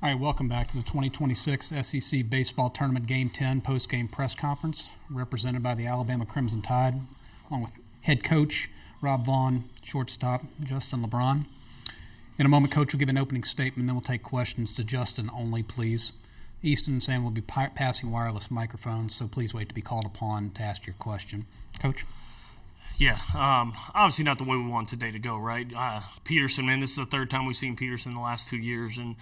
All right, welcome back to the 2026 SEC Baseball Tournament Game 10 post-game press conference, represented by the Alabama Crimson Tide, along with head coach Rob Vaughn, shortstop Justin LeBron. In a moment, Coach will give an opening statement, then we'll take questions to Justin only, please. Easton and Sam will be passing wireless microphones, so please wait to be called upon to ask your question. Coach? Yeah, obviously not the way we want today to go, right? Peterson, man, this is the third time we've seen Peterson in the last 2 years, and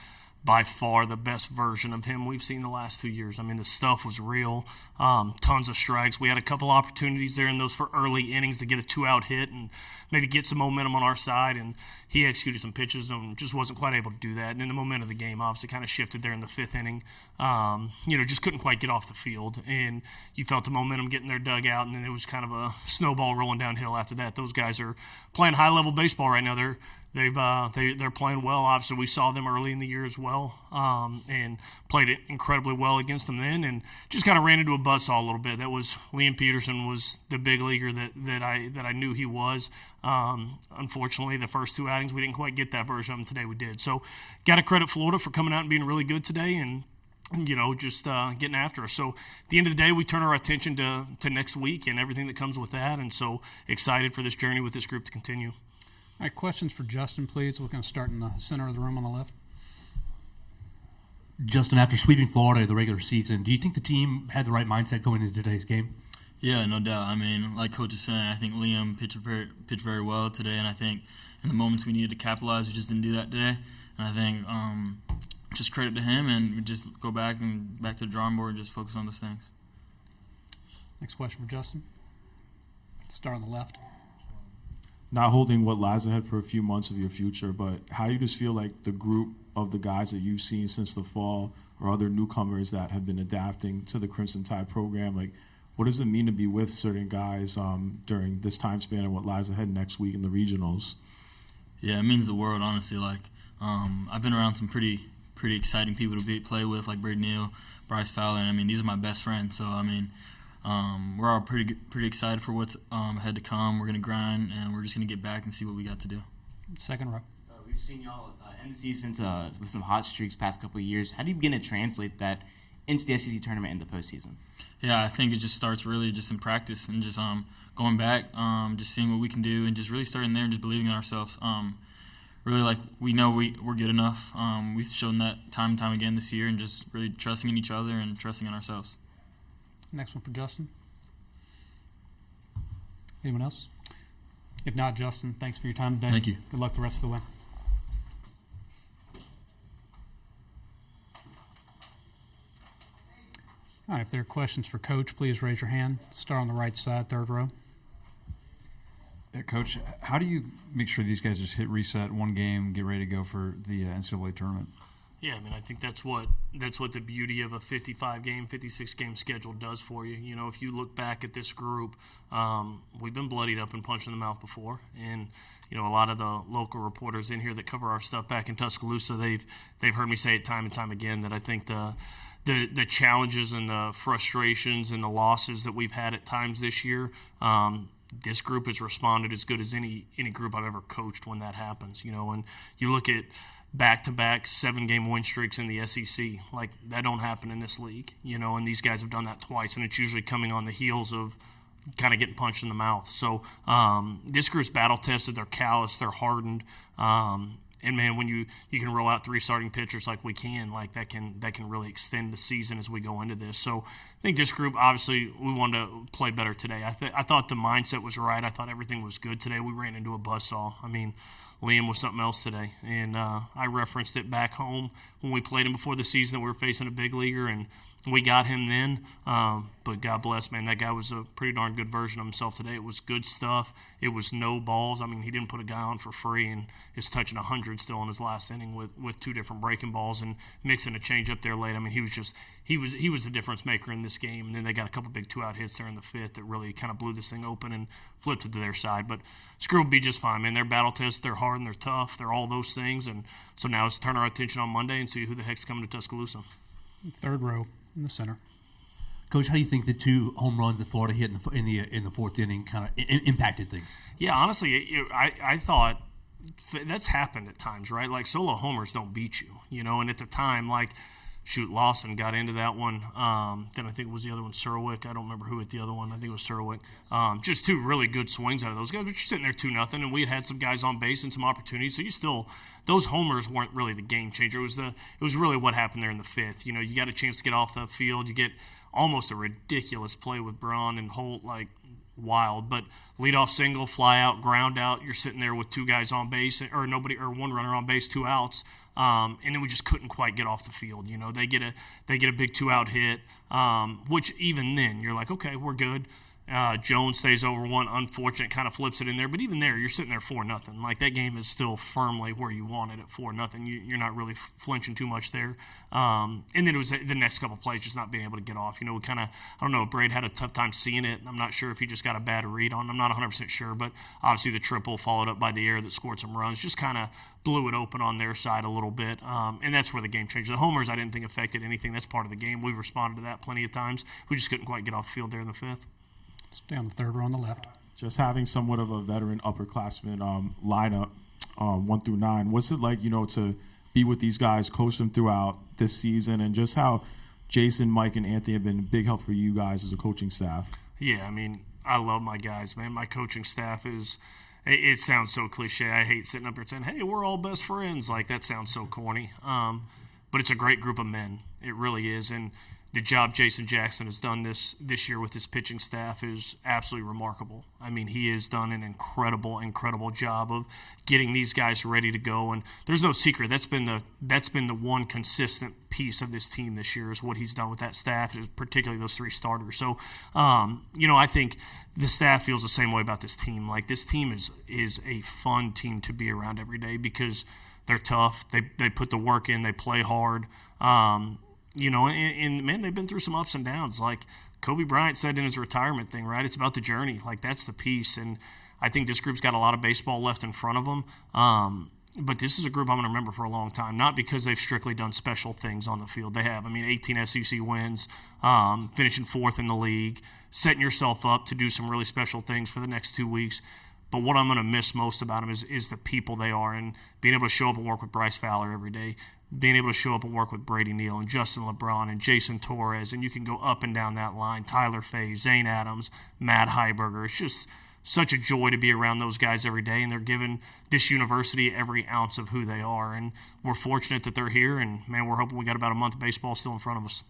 by far the best version of him we've seen the last 2 years. I mean, the stuff was real, tons of strikes. We had a couple opportunities there in those for early innings to get a two-out hit and maybe get some momentum on our side, and he executed some pitches and just wasn't quite able to do that. And then the momentum of the game obviously kind of shifted there in the fifth inning. Just couldn't quite get off the field, and you felt the momentum getting their dugout, and then it was kind of a snowball rolling downhill after that. Those guys are playing high-level baseball right now. They're playing well. Obviously, we saw them early in the year as well, and played it incredibly well against them then, and just kind of ran into a buzzsaw a little bit. That was Liam Peterson was the big leaguer that I knew he was. Unfortunately, the first two outings we didn't quite get that version of him. Today we did. So, got to credit Florida for coming out and being really good today, and just getting after us. So at the end of the day, we turn our attention to next week and everything that comes with that, and so excited for this journey with this group to continue. All right, questions for Justin, please. We're going to start in the center of the room on the left. Justin, after sweeping Florida in the regular season, do you think the team had the right mindset going into today's game? Yeah, no doubt. I mean, like Coach is saying, I think Liam pitched very well today, and I think in the moments we needed to capitalize, we just didn't do that today. And I think just credit to him, and we just go back to the drawing board and just focus on those things. Next question for Justin. Start on the left. Not holding what lies ahead for a few months of your future, but how do you just feel like the group of the guys that you've seen since the fall or other newcomers that have been adapting to the Crimson Tide program, like what does it mean to be with certain guys during this time span and what lies ahead next week in the regionals? Yeah, it means the world, honestly. Like I've been around some pretty exciting people to play with, like Brady Neal, Bryce Fowler, and I mean, these are my best friends. So, I mean, we're all pretty excited for what's ahead to come. We're going to grind, and we're just going to get back and see what we got to do. Second row. We've seen y'all end the season with some hot streaks past couple of years. How do you begin to translate that into the SEC tournament and the postseason? Yeah, I think it just starts really just in practice and just going back, just seeing what we can do and just really starting there and just believing in ourselves. Really, like, we know we're good enough. We've shown that time and time again this year, and just really trusting in each other and trusting in ourselves. Next one for Justin. Anyone else? If not, Justin, thanks for your time today. Thank you. Good luck the rest of the way. All right, if there are questions for Coach, please raise your hand. Start on the right side, third row. Coach, how do you make sure these guys just hit reset one game, get ready to go for the NCAA tournament? Yeah, I mean, I think that's what the beauty of a 55-game, 56-game schedule does for you. You know, if you look back at this group, we've been bloodied up and punched in the mouth before, and a lot of the local reporters in here that cover our stuff back in Tuscaloosa, they've heard me say it time and time again that I think the challenges and the frustrations and the losses that we've had at times this year. This group has responded as good as any group I've ever coached when that happens, and you look at back-to-back 7-game win streaks in the SEC, like that don't happen in this league, and these guys have done that twice, and it's usually coming on the heels of kind of getting punched in the mouth. So this group's battle-tested, they're callous, they're hardened, and man, when you can roll out 3 starting pitchers like we can, like that can really extend the season as we go into this. So I think this group, obviously, we wanted to play better today. I thought the mindset was right. I thought everything was good today. We ran into a buzzsaw. I mean, Liam was something else today, and I referenced it back home when we played him before the season that we were facing a big leaguer, and we got him then. But God bless, man, that guy was a pretty darn good version of himself today. It was good stuff. It was no balls. I mean, he didn't put a guy on for free, and is touching 100 still in his last inning with 2 different breaking balls and mixing a change up there late. I mean, he was the difference maker in this game. And then they got a couple big 2-out hits there in the fifth that really kind of blew this thing open and flipped it to their side. But Screw will be just fine, man. They're battle tested, they're hard, and they're tough. They're all those things. And so now let's turn our attention on Monday and see who the heck's coming to Tuscaloosa. Third row in the center. Coach, how do you think the 2 home runs that Florida hit in the fourth inning kind of impacted things? Yeah, honestly, I thought that's happened at times, right? Like solo homers don't beat you, and at the time, like, shoot, Lawson got into that one. Then I think it was the other one, Serwick. I don't remember who hit the other one. I think it was Serwick. Just two really good swings out of those guys. But you're sitting there 2-0, and we had some guys on base and some opportunities. So those homers weren't really the game changer. It was really what happened there in the fifth. You got a chance to get off the field. You get almost a ridiculous play with Braun and Holt, like wild. But leadoff single, fly out, ground out. You're sitting there with two guys on base, or one runner on base, 2 outs. And then we just couldn't quite get off the field. They get a big 2-out hit, which even then you're like, okay, we're good. Jones stays over one, unfortunate, kind of flips it in there. But even there, you're sitting there 4-0. Like, that game is still firmly where you want it at 4-0. You're not really flinching too much there. And then it was the next couple plays just not being able to get off. We kind of, I don't know, Braid had a tough time seeing it. I'm not sure if he just got a bad read on it. I'm not 100% sure. But obviously the triple followed up by the air that scored some runs just kind of blew it open on their side a little bit. And that's where the game changed. The homers I didn't think affected anything. That's part of the game. We've responded to that plenty of times. We just couldn't quite get off the field there in the fifth. Stay on the third row on the left. Just having somewhat of a veteran upperclassman lineup, 1 through 9. What's it like, to be with these guys, coach them throughout this season, and just how Jason, Mike, and Anthony have been a big help for you guys as a coaching staff? Yeah, I love my guys, man. My coaching staff is. It sounds so cliche. I hate sitting up here saying, "Hey, we're all best friends." Like, that sounds so corny. But it's a great group of men. It really is, and the job Jason Jackson has done this year with his pitching staff is absolutely remarkable. He has done an incredible job of getting these guys ready to go. And there's no secret. That's been the one consistent piece of this team this year is what he's done with that staff, particularly those 3 starters. So, I think the staff feels the same way about this team. Like, this team is a fun team to be around every day because they're tough. They put the work in. They play hard. And man, they've been through some ups and downs. Like Kobe Bryant said in his retirement thing, right? It's about the journey. Like, that's the piece. And I think this group's got a lot of baseball left in front of them. But this is a group I'm going to remember for a long time, not because they've strictly done special things on the field. They have. 18 SEC wins, finishing 4th in the league, setting yourself up to do some really special things for the next 2 weeks. But what I'm going to miss most about them is the people they are, and being able to show up and work with Bryce Fowler every day, being able to show up and work with Brady Neal and Justin LeBron and Jason Torres, and you can go up and down that line, Tyler Fay, Zane Adams, Matt Heiberger. It's just such a joy to be around those guys every day, and they're giving this university every ounce of who they are. And we're fortunate that they're here, and, man, we're hoping we got about a month of baseball still in front of us.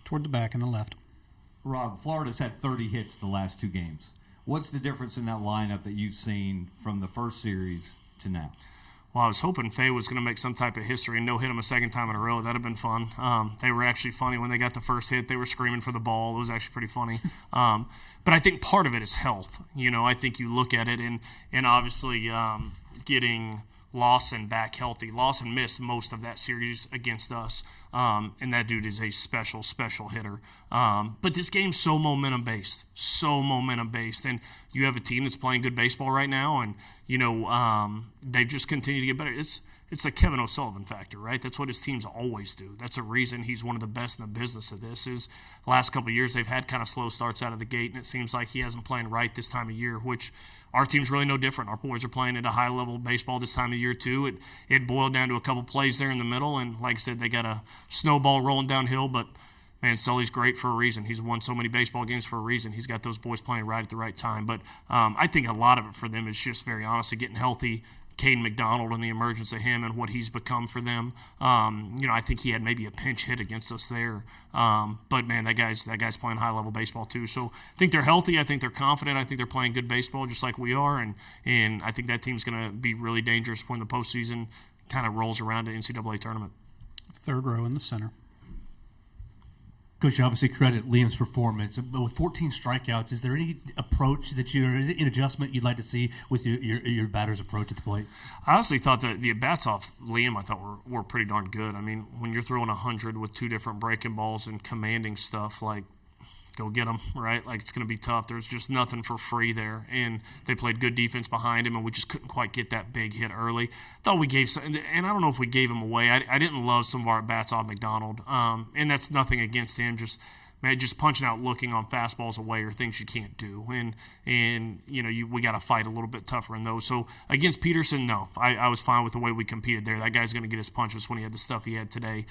Toward the back on the left. Rob, Florida's had 30 hits the last 2 games. What's the difference in that lineup that you've seen from the first series to now? Well, I was hoping Faye was going to make some type of history and no-hit him a second time in a row. That would have been fun. They were actually funny when they got the first hit. They were screaming for the ball. It was actually pretty funny. But I think part of it is health. I think you look at it and obviously getting Lawson back healthy. Lawson missed most of that series against us, and that dude is a special hitter. But this game's so momentum-based, and you have a team that's playing good baseball right now, and, they've just continued to get better. It's the Kevin O'Sullivan factor, right? That's what his teams always do. That's a reason he's one of the best in the business of this. Is the last couple of years they've had kind of slow starts out of the gate, and it seems like he hasn't playing right this time of year, which our team's really no different. Our boys are playing at a high level of baseball this time of year too. It boiled down to a couple plays there in the middle, and like I said, they got a snowball rolling downhill, but man, Sully's great for a reason. He's won so many baseball games for a reason. He's got those boys playing right at the right time. But I think a lot of it for them is just very honestly getting healthy. Caden McDonald and the emergence of him and what he's become for them. I think he had maybe a pinch hit against us there. But man, that guy's playing high level baseball too. So I think they're healthy. I think they're confident. I think they're playing good baseball just like we are. And I think that team's going to be really dangerous when the postseason kind of rolls around to NCAA tournament. Third row in the center. Coach, you obviously credit Liam's performance, but with 14 strikeouts, is there any approach an adjustment you'd like to see with your batter's approach at the plate? I honestly thought that the at-bats off Liam, I thought were pretty darn good. When you're throwing 100 with 2 different breaking balls and commanding stuff, like, go get them, right? Like, it's going to be tough. There's just nothing for free there. And they played good defense behind him, and we just couldn't quite get that big hit early. Thought we gave some, and I don't know if we gave him away. I didn't love some of our at-bats off McDonald. And that's nothing against him. Just, man, just punching out, looking on fastballs away are things you can't do. And we got to fight a little bit tougher in those. So against Peterson, no, I was fine with the way we competed there. That guy's going to get his punches when he had the stuff he had today.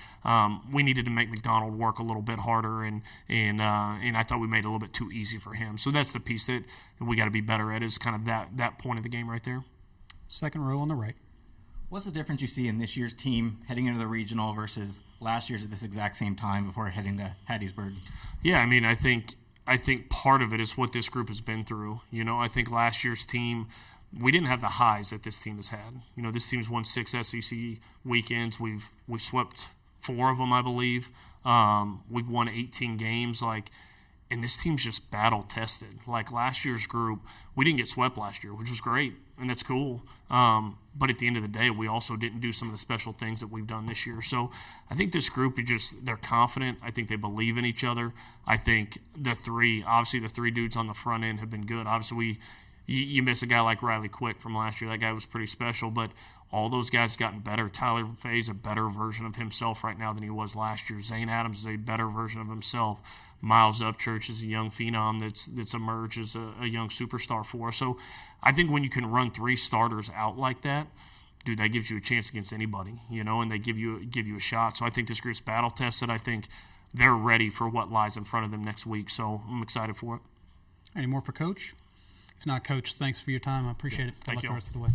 We needed to make McDonald work a little bit harder, and I thought we made it a little bit too easy for him. So that's the piece that we got to be better at, is kind of that point of the game right there. Second row on the right. What's the difference you see in this year's team heading into the regional versus last year's at this exact same time before heading to Hattiesburg? Yeah, I mean, I think part of it is what this group has been through. I think last year's team, we didn't have the highs that this team has had. This team's won 6 SEC weekends. We've swept 4 of them, I believe. We've won 18 games. And this team's just battle tested. Like last year's group, we didn't get swept last year, which was great, and that's cool. But at the end of the day, we also didn't do some of the special things that we've done this year. So I think this group they're confident. I think they believe in each other. I think the three dudes on the front end have been good. Obviously, you miss a guy like Riley Quick from last year. That guy was pretty special, but all those guys have gotten better. Tyler Fay's a better version of himself right now than he was last year. Zane Adams is a better version of himself. Miles Upchurch is a young phenom that's emerged as a young superstar for us. So I think when you can run 3 starters out like that, dude, that gives you a chance against anybody, and they give you a shot. So I think this group's battle tested. I think they're ready for what lies in front of them next week. So I'm excited for it. Any more for Coach? If not, Coach, thanks for your time. I appreciate it. Good Thank luck you. the rest of the way.